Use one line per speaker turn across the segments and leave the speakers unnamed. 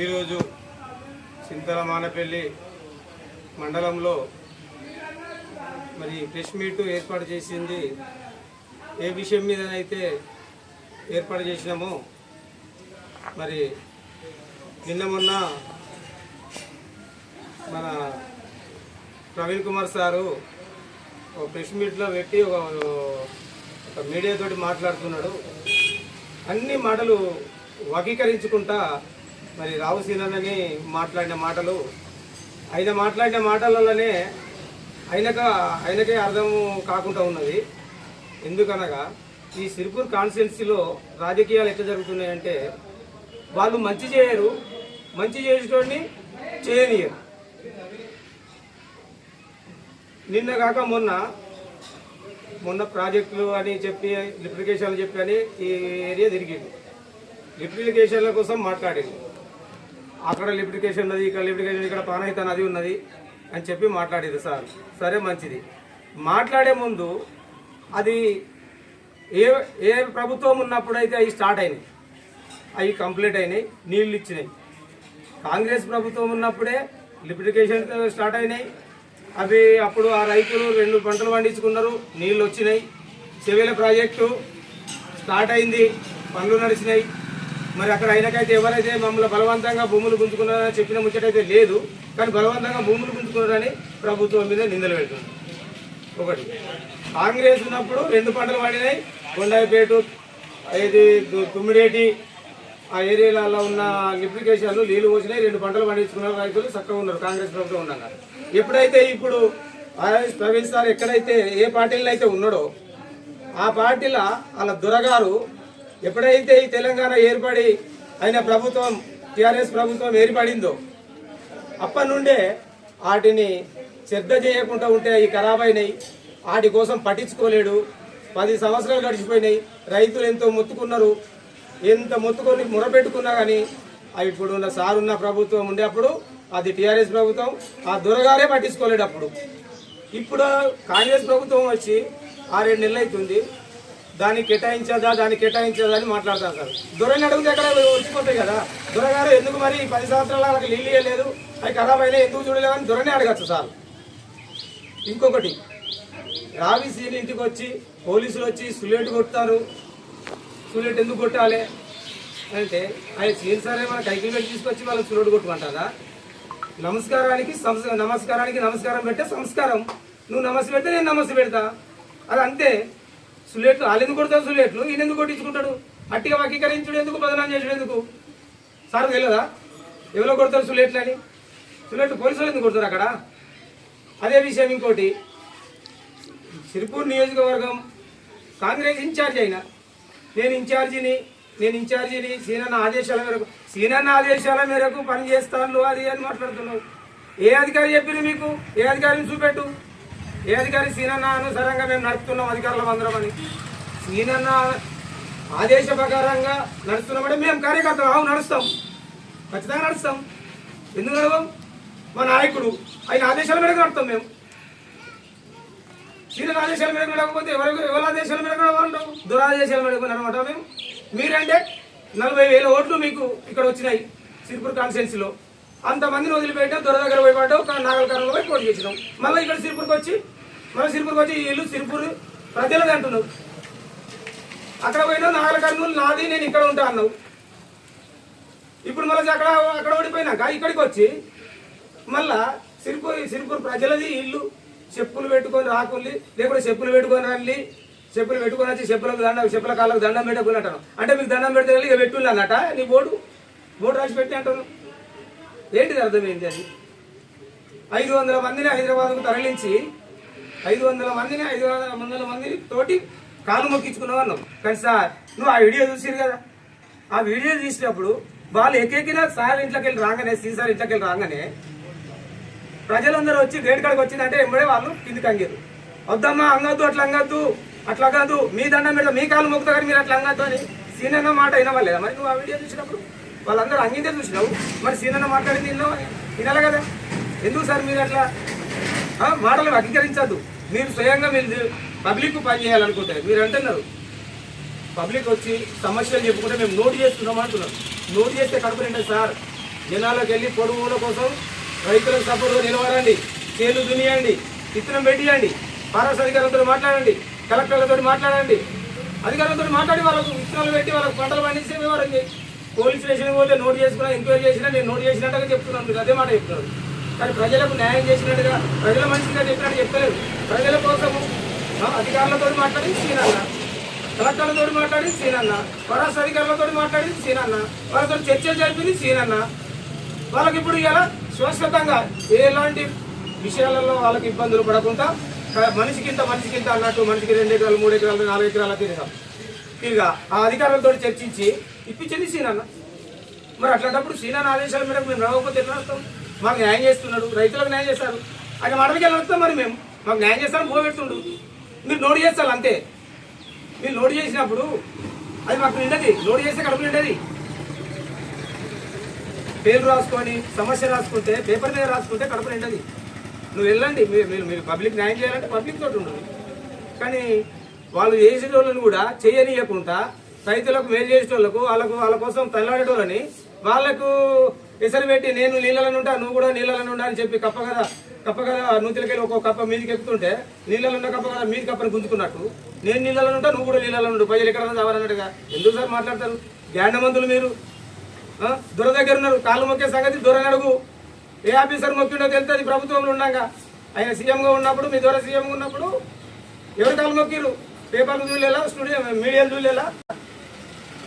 ఈరోజు చింతల మానపల్లి మండలంలో మరి ప్రెస్ మీట్ ఏర్పాటు చేసింది ఏ విషయం మీదనైతే ఏర్పాటు చేసినామో మరి నిన్న మొన్న మన ప్రవీణ్ కుమార్ సారు ఒక ప్రెస్ మీట్లో పెట్టి ఒక మీడియాతోటి మాట్లాడుతున్నాడు. అన్ని మాటలు వకీకరించుకుంటా మరి రావు సీనన్నని మాట్లాడిన మాటలు ఆయన మాట్లాడిన మాటలలోనే ఆయనకే అర్థం కాకుండా ఉన్నది. ఎందుకనగా ఈ సిరిపూర్ కాన్స్టిట్యున్సీలో రాజకీయాలు ఎట్లా జరుగుతున్నాయంటే వాళ్ళు మంచి చేయరు, మంచి చేసేటోడిని చేయనియరు. నిన్న కాక మొన్న ప్రాజెక్టులు అని చెప్పి లిప్లికేషన్లు చెప్పి అని ఈ ఏరియా తిరిగింది. లిప్లికేషన్ల కోసం మాట్లాడింది. అక్కడ లిప్లికేషన్ ఉన్నది, ఇక్కడ లిప్లికేషన్, ఇక్కడ పానహిత నది ఉన్నది అని చెప్పి మాట్లాడేది. సార్ సరే మంచిది. మాట్లాడే ముందు అది ఏ ప్రభుత్వం ఉన్నప్పుడైతే అవి స్టార్ట్ అయినాయి, అవి కంప్లీట్ అయినాయి, నీళ్ళు ఇచ్చినాయి. కాంగ్రెస్ ప్రభుత్వం ఉన్నప్పుడే లిప్లికేషన్ స్టార్ట్ అయినాయి. అవి అప్పుడు ఆ రైతులు 2 పంటలు పండించుకున్నారు, నీళ్ళు వచ్చినాయి. చెవేల ప్రాజెక్టు స్టార్ట్ అయింది, పనులు నడిచినాయి. మరి అక్కడ అయినకైతే ఎవరైతే మమ్మల్ని బలవంతంగా భూములు గుంజుకున్నారని చెప్పిన ముచ్చటైతే లేదు, కానీ బలవంతంగా భూములు గుంజుకున్నారని ప్రభుత్వం మీద నిందలు పెడుతుంది. ఒకటి కాంగ్రెస్ ఉన్నప్పుడు 2 పంటలు పండినాయి, కొండాయిపేట, ఇది తుమ్మిడేటి, ఆ ఏరియాలలో ఉన్న లిప్లికేషన్లు నీళ్లు పోసినాయి, 2 పంటలు పండించుకున్నారు, రైతులు చక్కగా ఉన్నారు కాంగ్రెస్ ప్రభుత్వం ఉన్నాక. ఎప్పుడైతే ఇప్పుడు ప్రవీణ్ సార్ ఎక్కడైతే ఏ పార్టీలో అయితే ఉన్నాడో ఆ పార్టీల వాళ్ళ దొరగారు ఎప్పుడైతే ఈ తెలంగాణ ఏర్పడి అయిన ప్రభుత్వం టీఆర్ఎస్ ప్రభుత్వం ఏర్పడిందో అప్పటి నుండే వాటిని శ్రద్ధ చేయకుండా ఉంటే అవి ఖరాబ్ అయినాయి. వాటి కోసం పట్టించుకోలేడు. 10 సంవత్సరాలు గడిచిపోయినాయి. రైతులు ఎంతో మొత్తుకున్నారు, ఎంత మొత్తుకొని మొరపెట్టుకున్నా కానీ అవి ఇప్పుడున్న సారున్న ప్రభుత్వం ఉండే అప్పుడు అది టీఆర్ఎస్ ప్రభుత్వం, ఆ దొరగారే పట్టించుకోలేడు. అప్పుడు ఇప్పుడు కాంగ్రెస్ ప్రభుత్వం వచ్చి 6-7 నెలలు అవుతుంది. దాన్ని కేటాయించదా అని మాట్లాడతారు సార్. దొరని అడిగితే ఎక్కడ వచ్చిపోతాయి కదా. దొరగారు ఎందుకు మరి 10 సంవత్సరాలు వాళ్ళకి నీళ్ళు ఇవ్వలేదు, అవి ఖరాబ్ అయినా ఎందుకు చూడలేదు అని దొరనే అడగచ్చు సార్. ఇంకొకటి, రావి సీని ఇంటికి వచ్చి పోలీసులు వచ్చి సులేట్ కొడతారు. సులేట్ ఎందుకు కొట్టాలి అంటే ఆయన సీన్ సరే మన కైకిలు పెట్టి తీసుకొచ్చి వాళ్ళకి సులేట్ కొట్టుకుంటారా? నమస్కారానికి నమస్కారం పెట్టే సంస్కారం. నువ్వు నమస్తే పెడితే నేను నమస్తే పెడతా, అది అంతే. సులేట్లు వాళ్ళు ఎందుకు కొడతారు? సులేట్లు ఈయన ఎందుకు కొట్టించుకుంటాడు? అట్టిగా వకీకరించుడు ఎందుకు, బదనాం చేసుడు ఎందుకు? సార్ తెలియదా ఎవరో కొడతారు సులేట్లు అని? సులేట్లు పోలీసులు ఎందుకు కొడతారు అక్కడ? అదే విషయం. ఇంకోటి, సిరిపూర్ నియోజకవర్గం కాంగ్రెస్ ఇన్ఛార్జ్ అయినా నేను ఇన్ఛార్జిని సీనన్న ఆదేశాల మేరకు పని చేస్తాను అది అని మాట్లాడుతున్నావు. ఏ అధికారి చెప్పింది మీకు? ఏ అధికారిని చూపెట్టు. ఏ అధికారి సీనన్న అనుసారంగా మేము నడుపుతున్నాం అధికారులం అందరం అని? సీనన్న ఆదేశ ప్రకారంగా నడుస్తున్నామంటే మేము కార్యకర్తలు నడుస్తాం, ఖచ్చితంగా నడుస్తాం. ఎందుకు నడవం? మా నాయకుడు ఆయన ఆదేశాల మేరకు నడుస్తాం. మేము సీనన్న ఆదేశాల మేరకు నడవకపోతే ఎవరి ఆదేశాల మేరకు నడవంటాం? దురాదేశాల మేరకు నడవమంటాం మేము. మీరంటే 40,000 ఓట్లు మీకు ఇక్కడ వచ్చినాయి సిరిపూర్ కాన్స్టిట్యున్సీలో. అంతమందిని వదిలిపెట్టాం, దొర దగ్గర పోయిపడ్డావు, నాగల్కరంలో పోయి పోటీ చేసినాం. మళ్ళీ ఇక్కడ సిరిపూర్కి వచ్చి ఈ ఇల్లు సిరిపూర్ ప్రజలది అంటున్నావు. అక్కడ పోయినావు, నాగల్కర్నూలు నాది, నేను ఇక్కడ ఉంటా అన్నావు. ఇప్పుడు మళ్ళీ అక్కడ ఓడిపోయినాక ఇక్కడికి వచ్చి మళ్ళా సిరిపూర్ ప్రజలది ఇల్లు, చెప్పులు పెట్టుకొని రాకుల్లి, లేకపోతే చెప్పులు పెట్టుకొని రండి, చెప్పులు పెట్టుకొని వచ్చి చెప్పుల కాళ్ళకు దండం పెట్టుకుని అంటాను. అంటే మీకు దండం పెడితే ఇక పెట్టుళ్ళు అన్నట నీ బోర్డు రాసి పెట్టి అంటాను. ఏంటిది అర్థమైంది? అది 500 మందిని హైదరాబాద్కు తరలించి 500 మందిని తోటి కాలు మొక్కించుకున్నావు అన్నావు. కానీ సార్ నువ్వు ఆ వీడియో చూసిరు కదా, ఆ వీడియో తీసినప్పుడు వాళ్ళు ఎక్కెక్కిన సార్ ఇంట్లోకి వెళ్ళి రాగానే, సీసార్ ఇంట్లోకి వెళ్ళి రాగానే ప్రజలందరూ వచ్చి గేట్ కాడికి వచ్చిందంటే ఎంబడే వాళ్ళు కిందికి అంగారు. వద్దమ్మా అంగద్దు, అట్లా కాదు, మీ దండం పెడతా, మీ కాలు మొక్కుతా కానీ మీరు అట్లా అంగద్దు అని సీనన్న మాట వినవాలేదా? మరి నువ్వు ఆ వీడియో చూసినప్పుడు వాళ్ళందరూ అంగిందే చూసినావు, మరి సీనన్న మాట్లాడింది వినాలి కదా. ఎందుకు సార్ మీరు అట్లా మాటలు వకీకరించద్దు. మీరు స్వయంగా మీరు పబ్లిక్ పని చేయాలనుకుంటే మీరు అంటున్నారు పబ్లిక్ వచ్చి సమస్యలు చెప్పుకుంటే మేము నోట్ చేస్తున్నాం అంటున్నారు. నోట్ చేస్తే కడుపు నిండదు సార్. జనాలకు వెళ్ళి పొడుగుల కోసం రైతులకు సపోర్ట్గా నిలవరండి, చేలు దునియండి, విత్తనం పెట్టియండి, ఫారెస్ట్ అధికారులతో మాట్లాడండి, కలెక్టర్లతో మాట్లాడండి, అధికారులతో మాట్లాడి వాళ్ళకు విత్తనాలు పెట్టి వాళ్ళకు పంటలు పండిస్తే వ్యవహారం చేయి. పోలీస్ స్టేషన్ పోతే నోట్ చేసుకున్నా, ఎంక్వైరీ చేసినా నేను నోట్ చేసినట్టుగా చెప్తున్నాను, మీరు అదే మాట చెప్తున్నారు. కానీ ప్రజలకు న్యాయం చేసినట్టుగా ప్రజల మంచిగా చెప్పినట్టు చెప్పలేదు. ప్రజల కోసము అధికారులతో మాట్లాడి సీనన్న, కలెక్టర్లతో మాట్లాడి సీనన్న, ఫారెస్ట్ అధికారులతో మాట్లాడి సీనన్న, వాళ్ళతో చర్చలు జరిపింది సీనన్న. వాళ్ళకి ఇప్పుడు ఇలా శాశ్వతంగా ఎలాంటి విషయాలలో వాళ్ళకి ఇబ్బందులు పడకుండా మనిషికింత అన్నట్టు మనిషికి 2 ఎకరాలు 3 ఎకరాలు 4 ఎకరాల తిరిగా ఆ అధికారులతో చర్చించి ఇప్పించింది సీనన్న. మరి అట్లాంటప్పుడు సీనన్న ఆదేశాల మేరకు మేము రాకపోతే ఎట్లా వస్తాం? మాకు న్యాయం చేస్తున్నాడు, రైతులకు న్యాయం చేస్తారు, ఆయన మాటలకి ఎలా వస్తాం? మరి మేము మాకు న్యాయం చేస్తారని పోగొట్టుండు, మీరు నోటు చేస్తారు అంతే. మీరు నోటు చేసినప్పుడు అది మాకు నిండది, నోటు చేస్తే కడుపు నిండది. పేరు రాసుకొని సమస్య రాసుకుంటే పేపర్ మీద రాసుకుంటే కడుపు నిండది. నువ్వు వెళ్ళండి, మీరు పబ్లిక్ న్యాయం చేయాలంటే పబ్లిక్ తోటి ఉండదు. కానీ వాళ్ళు చేసే వాళ్ళని కూడా చేయనీయకుండా రైతులకు మేలు చేసేటోళ్ళకు వాళ్ళ కోసం తల్లాడేటోళ్ళని వాళ్ళకు ఎసరు పెట్టి నేను నీళ్ళలను ఉంటా నువ్వు కూడా నీళ్ళలను ఉండా అని చెప్పి కప్ప కదా నూతిలకెళ్ళి ఒక కప్ప మీదికి ఎక్కుతుంటే నీళ్ళలో ఉన్న కప్ప కదా మీది కప్పని గుంజుకున్నట్టు నేను నీళ్ళలో ఉంటా నువ్వు కూడా నీళ్ళలో ఉండు, ప్రజలు ఎక్కడ చదవాలన్నట్టుగా ఎందుకు సార్ మాట్లాడతారు? గ్యాండమంతులు మీరు దొర దగ్గర ఉన్నారు, కాళ్ళు మొక్కే సంగతి దొరని అడుగు. ఏ ఆఫీసర్ మొక్కిండో తెలుస్తుంది ప్రభుత్వంలో ఉండగా. ఆయన సీఎంగా ఉన్నప్పుడు మీ దొర సీఎంగా ఉన్నప్పుడు ఎవరు కాళ్ళు మొక్కిరు? పేపర్లు చూడలేలా, స్టూడియో మీడియాలు చూడలేలా,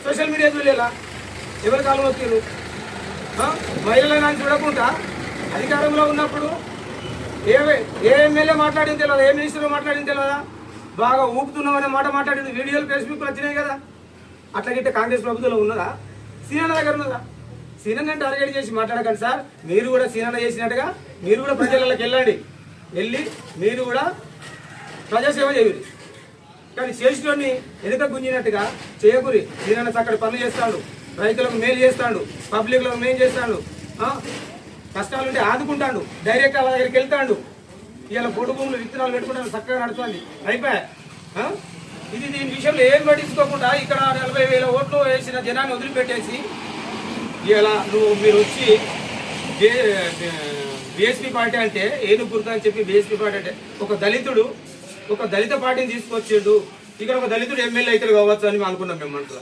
సోషల్ మీడియా చూడలేలా? ఎవరు కాళ్ళు మొక్కిరు? మహిళలను చూడకుండా అధికారంలో ఉన్నప్పుడు ఏ ఎమ్మెల్యే మాట్లాడింది తెలియదా, ఏ మినిస్టర్ మాట్లాడింది తెలియదా? బాగా ఊపుతున్నామనే మాట మాట్లాడింది, వీడియోలు ఫేస్బుక్లో వచ్చినాయి కదా. అట్లా గిట్ట కాంగ్రెస్ ప్రభుత్వంలో ఉన్నదా? సీనన్న దగ్గర ఉన్నదా? సీనన్న టార్గెట్ చేసి మాట్లాడకండి సార్. మీరు కూడా సీనన్న చేసినట్టుగా మీరు కూడా ప్రజలకి వెళ్ళి మీరు కూడా ప్రజాసేవ చేయురి. కానీ చేసినోడిని వెనుక గుంజినట్టుగా చేయకూరి. సీనన్న చక్కటి పనులు చేస్తాడు, రైతులకు మేలు చేస్తాడు, పబ్లిక్లకు మేలు చేస్తాడు, కష్టాలుంటే ఆదుకుంటాడు, డైరెక్ట్ వాళ్ళ దగ్గరికి వెళ్తాడు. ఇలా పొడు భూములు విత్తనాలు పెట్టుకుంటాను చక్కగా నడుస్తుంది, అయిపోయా. ఇది దీని విషయంలో ఏం పట్టించుకోకుండా ఇక్కడ 40,000 ఓట్లు వేసిన జనాన్ని వదిలిపెట్టేసి ఇలా మీరు వచ్చి బీఎస్పీ పార్టీ అంటే ఏనుగు గుర్తు అని చెప్పి బీఎస్పీ పార్టీ అంటే ఒక దళిత పార్టీని తీసుకొచ్చిండు. ఇక్కడ ఒక దళితుడు ఎమ్మెల్యే అయితే కావచ్చు అని అనుకున్నాం మేము మనసులో.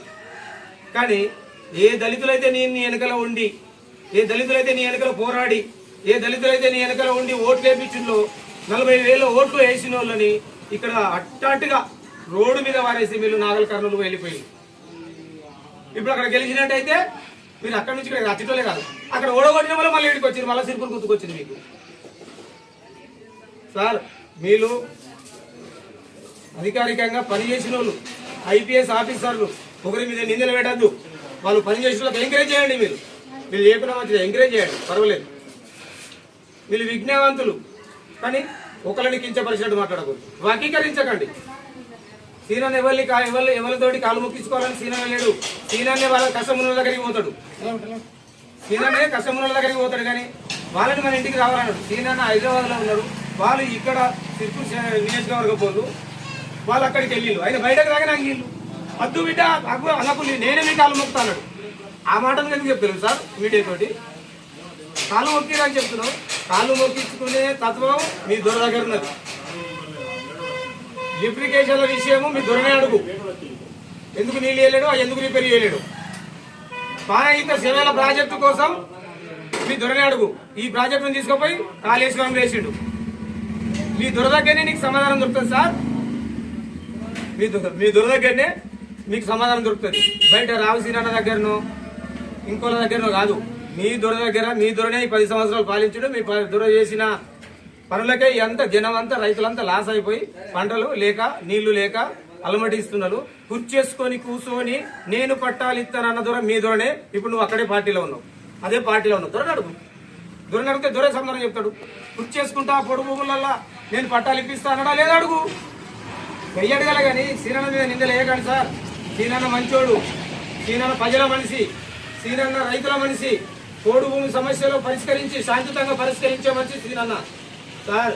కానీ ఏ దళితులైతే నీ వెనకల ఉండి, ఏ దళితులైతే నీ వెనకల పోరాడి, ఏ దళితులైతే నీ వెనకల ఉండి ఓట్లు వేయించిందో 40,000 ఓట్లు వేసిన వాళ్ళని ఇక్కడ అట్టాటుగా రోడ్డు మీద వారేసి వీళ్ళు నాగల కర్నూలు వెళ్ళిపోయి ఇప్పుడు అక్కడ గెలిచినట్టయితే మీరు అక్కడి నుంచి ఇక్కడ అచ్చటోలే కాదు, అక్కడ ఓడగొట్టిన వల్ల మళ్ళీ ఇక్కడికి వచ్చింది, మళ్ళీ సిరిపురు గుర్తుకొచ్చింది మీకు. సార్ మీరు అధికారికంగా పనిచేసిన వాళ్ళు ఐపీఎస్ ఆఫీసర్లు ఒకరి మీద నిందలు పెట్టద్దు. వాళ్ళు పనిచేసిన వాళ్ళకి ఎంకరేజ్ చేయండి. మీరు లేకుండా మంచిది ఎంకరేజ్ చేయండి, పర్వాలేదు. వీళ్ళు విజ్ఞానవంతులు, కానీ ఒకరిని కించపరిచినట్టు మాట్లాడకూడదు, వర్గీకరించకండి. సీనన్న ఎవరితోటి కాలు మొక్కించుకోవాలని సీనన్న లేడు. సీనన్నే వాళ్ళ కష్టముల దగ్గరికి పోతాడు, సీనన్నే కష్టముల దగ్గరికి పోతాడు. కానీ వాళ్ళని మన ఇంటికి రావాలన్నాడు. సీనన్న హైదరాబాద్లో ఉన్నాడు, వాళ్ళు ఇక్కడ సిర్పూర్ నియోజకవర్గ పోలు, వాళ్ళు అక్కడికి వెళ్ళిళ్ళు. ఆయన బయటకు రాగానే అంగిళ్ళు అద్దు బిడ్డ అన్నకు నేనే మీ కాలు మొక్కుతా అన్నాడు. ఆ మాటలు ఎందుకు చెప్తున్నాను సార్ మీడియా తోటి? కాలు మొక్కిరా అని చెప్తున్నావు. కాలు మొక్కించుకునే తత్వం మీ దొర దగ్గర ఉన్నది. లిఫ్టికేషన్ల విషయము మీ దొరనే అడుగు. ఎందుకు నీళ్ళు వేయలేడు, ఎందుకు రిపేర్ చేయలేడు? పానహిత సేవల ప్రాజెక్టు కోసం మీ దొరనే అడుగు. ఈ ప్రాజెక్టును తీసుకుపోయి కాళేశ్వరం వేసిండు. మీ దొర దగ్గరనే నీకు సమాధానం దొరుకుతుంది సార్. మీ దొర దగ్గరనే మీకు సమాధానం దొరుకుతుంది. బయట రావుసీనన్న దగ్గరనో ఇంకోళ్ళ దగ్గరనో కాదు, మీ దొర దగ్గర. మీ దొరనే 10 సంవత్సరాలు పాలించడం. మీ దొర చేసిన పనులకే ఎంత జనం అంతా రైతులంతా లాస్ అయిపోయి పంటలు లేక నీళ్లు లేక అలమటిస్తున్నారు. కుర్చేసుకొని కూర్చొని నేను పట్టాలు ఇస్తానన్న దొర మీ దొరనే. ఇప్పుడు నువ్వు అక్కడే పార్టీలో ఉన్నావు, అదే పార్టీలో ఉన్నావు. దొరని అడుగు. దొరని అడిగితే దొరే సమాధానం చెప్తాడు. కుర్చేసుకుంటా పొడు భూములల్లా నేను పట్టాలు ఇప్పిస్తానడా లేదా అడుగు. వెయ్యడగల కానీ సీనన్న మీద నిందలు వేయకండి సార్. సీనన్న మంచోడు, సీనన్న ప్రజల మనిషి, సీనన్న రైతుల మనిషి. పోడు భూమి సమస్యలు పరిష్కరించి శాంతియుతంగా పరిష్కరించే మనిషి సీనన్న. సార్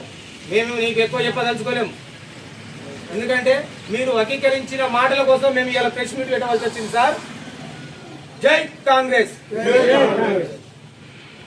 మేము నీకు ఎక్కువ చెప్పదలుచుకోలేము, ఎందుకంటే మీరు అంగీకరించిన మాటల కోసం మేము ఇలా ప్రెస్ మీట్ పెట్టవలసి వచ్చింది సార్. జై కాంగ్రెస్.